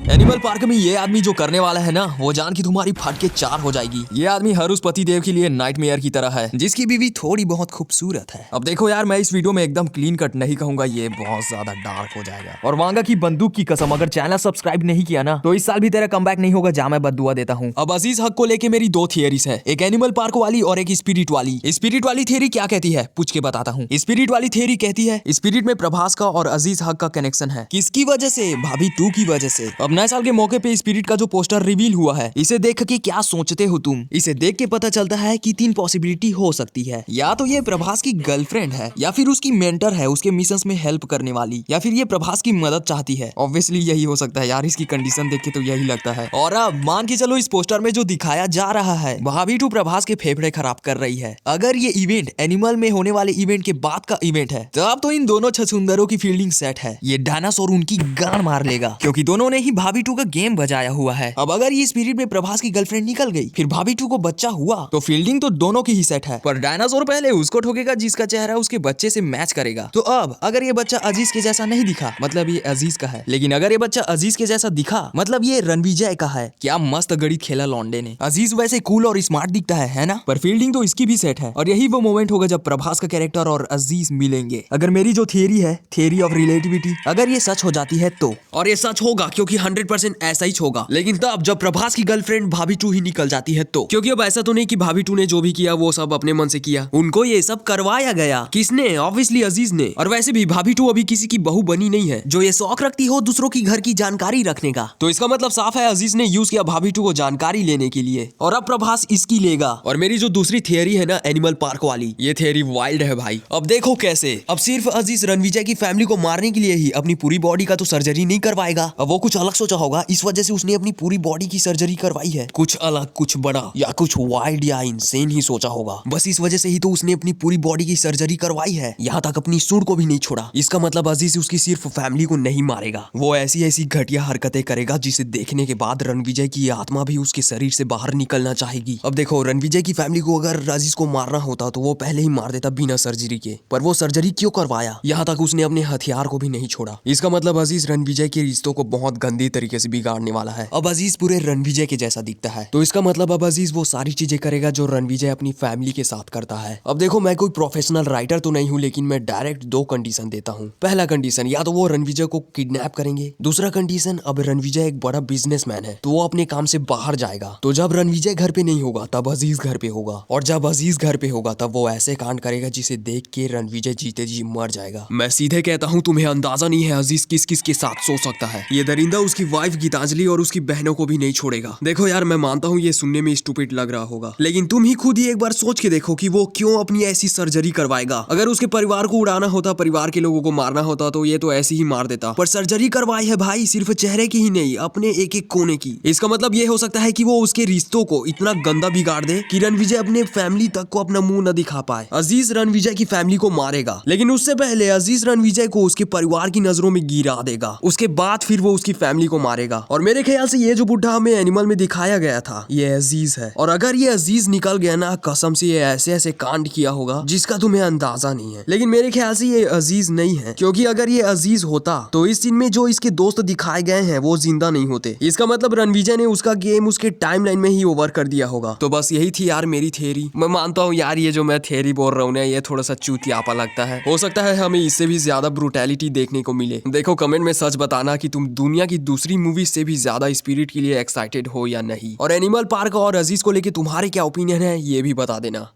Animal park में ये आदमी जो करने वाला है ना, वो जान की तुम्हारी फट के 4 हो जाएगी। ये आदमी हर उस पति देव के लिए नाइटमेयर की तरह है जिसकी बीवी थोड़ी बहुत खूबसूरत है। अब देखो यार, मैं इस वीडियो में एकदम क्लीन कट नहीं कहूंगा, ये बहुत ज्यादा डार्क हो जाएगा। और वांगा की बंदूक की कसम, अगर चैनल सब्सक्राइब नहीं किया ना तो इस साल भी तेरा कमबैक नहीं होगा, जा मैं बद्दुआ देता हूँ। अब अजीज हक को लेके मेरी 2 थियरीज है, एक एनिमल पार्क वाली और एक स्पिरिट वाली। स्पिरिट वाली थियरी क्या कहती है पूछ के बताता हूँ। स्पिरिट वाली थियरी कहती है स्पिरिट में प्रभास का और अजीज हक का कनेक्शन है। किसकी वजह से? भाभी 2 की वजह से। अब नए साल के मौके पे स्पिरिट का जो पोस्टर रिवील हुआ है, इसे देख के क्या सोचते हो तुम? इसे देख के पता चलता है कि 3 पॉसिबिलिटी हो सकती है। या तो ये प्रभास की गर्लफ्रेंड है, या फिर उसकी मेंटर है, उसके मिशंस में हेल्प करने वाली, या फिर ये प्रभास की मदद चाहती है। ऑब्वियसली यही हो सकता है यार, इसकी कंडीशन देख के तो यही लगता है। और अब मान के चलो इस पोस्टर में जो दिखाया जा रहा है, भाभी 2 प्रभास के फेफड़े खराब कर रही है। अगर ये इवेंट एनिमल में होने वाले इवेंट के बाद का इवेंट है, तब तो इन दोनों छछुंदरों की फील्डिंग सेट है। ये डायनासोर उनकी गांड मार लेगा, क्योंकि दोनों ने ही भाभी 2 का गेम बजाया हुआ है। अब अगर ये स्पिरिट में प्रभास की गर्लफ्रेंड निकल गई, फिर भाभी 2 को बच्चा हुआ, तो फील्डिंग तो दोनों की ही सेट है। पर डायनासोर पहले उसको ठोकेगा जिसका चेहरा उसके बच्चे से मैच करेगा। तो अब अगर ये बच्चा अजीज के जैसा नहीं दिखा, मतलब ये अजीज का है। लेकिन अगर ये बच्चा अजीज के जैसा दिखा, मतलब ये रणविजय का है। क्या मस्त गणित खेला लॉन्डे ने। अजीज वैसे कूल और स्मार्ट दिखता है ना? पर फील्डिंग तो इसकी भी सेट है। और यही वो मोमेंट होगा जब प्रभास का कैरेक्टर और अजीज मिलेंगे। अगर मेरी जो थियरी है, थियरी ऑफ रिलेटिविटी, अगर ये सच हो जाती है तो, और ये सच होगा क्योंकि 100% ऐसा ही होगा। लेकिन तब जब प्रभास की गर्लफ्रेंड भाभी 2 ही निकल जाती है तो, क्योंकि अब ऐसा तो नहीं कि भाभी 2 ने जो भी किया वो सब अपने मन से किया, उनको ये सब करवाया गया। किसने? ऑब्वियसली अजीज ने। और वैसे भी भाभी 2 अभी किसी की बहू बनी नहीं है जो ये शौक रखती हो दूसरों की घर की जानकारी रखने का। तो इसका मतलब साफ है अजीज ने यूज किया भाभी 2 को जानकारी लेने के लिए, और अब प्रभास इसकी लेगा। और मेरी जो दूसरी थियरी है ना एनिमल पार्क वाली, ये थियरी वाइल्ड है भाई। अब देखो कैसे। अब सिर्फ अजीज रणविजय की फैमिली को मारने के लिए ही अपनी पूरी बॉडी का तो सर्जरी नहीं करवाएगा। अब वो कुछ अलग सोचा होगा, इस वजह से उसने अपनी पूरी बॉडी की सर्जरी करवाई है। कुछ अलग, कुछ बड़ा, या कुछ वाइल्ड या इंसेन ही सोचा होगा। बस इस वजह से ही तो उसने अपनी पूरी बॉडी की सर्जरी करवाई है, यहाँ तक अपनी सूंड को भी नहीं छोड़ा। इसका मतलब अजीज उसकी सिर्फ फैमिली को नहीं मारेगा, वो ऐसी ऐसी घटिया हरकतें करेगा जिसे देखने के बाद रणविजय की आत्मा भी उसके शरीर से बाहर निकलना चाहेगी। अब देखो, रणविजय की फैमिली को अगर अजीज को मारना होता तो वो पहले ही मार देता बिना सर्जरी के, पर वो सर्जरी क्यों करवाया? यहाँ तक उसने अपने हथियार को भी नहीं छोड़ा। इसका मतलब अजीज रणविजय के रिश्तों को बहुत गंदी तरीके से बिगाड़ने वाला है। अब अजीज पूरे रणविजय के जैसा दिखता है, तो इसका मतलब अब अजीज वो सारी चीजें करेगा जो रणविजय अपनी फैमिली के साथ करता है। अब देखो, मैं कोई प्रोफेशनल राइटर तो नहीं हूँ, लेकिन मैं डायरेक्ट 2 कंडीशन देता हूँ। पहला कंडीशन, या तो वो रणविजय को किडनैप करेंगे। दूसरा कंडीशन, अब रणविजय एक बड़ा बिजनेसमैन है तो वो अपने काम से बाहर जाएगा। तो जब रणविजय घर पे नहीं होगा तब अजीज घर पे होगा, और जब अजीज घर पे होगा तब वो ऐसे कांड करेगा जिसे देख के रणविजय जीते जी मर जाएगा। मैं सीधे कहता हूँ, तुम्हें अंदाजा नहीं है अजीज किस किस के साथ सो सकता है। ये दरिंदा उसकी वाइफ गीतांजलि और उसकी बहनों को भी नहीं छोड़ेगा। देखो यार, मैं मानता हूँ ये सुनने में स्टूपिड लग रहा होगा, लेकिन तुम ही खुद ही एक बार सोच के देखो कि वो क्यों अपनी ऐसी सर्जरी करवाएगा। अगर उसके परिवार को उड़ाना होता, परिवार के लोगों को मारना होता, तो ये तो ऐसे ही मार देता। पर सर्जरी करवाई है भाई, सिर्फ चेहरे की ही नहीं, अपने एक एक कोने की। इसका मतलब ये हो सकता है कि वो उसके रिश्तों को इतना गंदा बिगाड़ दे कि रणविजय अपने फैमिली तक को अपना मुंह न दिखा पाए। अजीज रणविजय की फैमिली को मारेगा, लेकिन उससे पहले अजीज रणविजय को उसके परिवार की नजरों में गिरा देगा। उसके बाद फिर वो उसकी फैमिली को मारेगा। और मेरे ख्याल से ये जो बुढ़ा हमें एनिमल में दिखाया गया था, ये अजीज है। और अगर ये अजीज निकल गया ना, कसम से ये ऐसे ऐसे कांड किया होगा जिसका तुम्हें अंदाजा नहीं है। लेकिन मेरे ख्याल से ये अजीज नहीं है, क्योंकि अगर ये अजीज होता तो इस सीन में जो इसके दोस्त दिखाए गए हैं वो जिंदा नहीं होते। इसका मतलब रणविजय ने उसका गेम उसके टाइमलाइन में ही ओवर कर दिया होगा। तो बस यही थी यार मेरी थियरी। मैं मानता हूँ यार, ये जो मैं थियरी बोल रहा हूँ ना, ये थोड़ा सा चूतियापा लगता है। हो सकता है हमें इससे भी ज्यादा ब्रूटैलिटी देखने को मिले। देखो कमेंट में सच बताना कि तुम दुनिया की दूसरी मूवी से भी ज्यादा स्पिरिट के लिए एक्साइटेड हो या नहीं। और एनिमल पार्क और अजीज को लेके तुम्हारे क्या ओपिनियन है ये भी बता देना।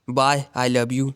Bye, I love you.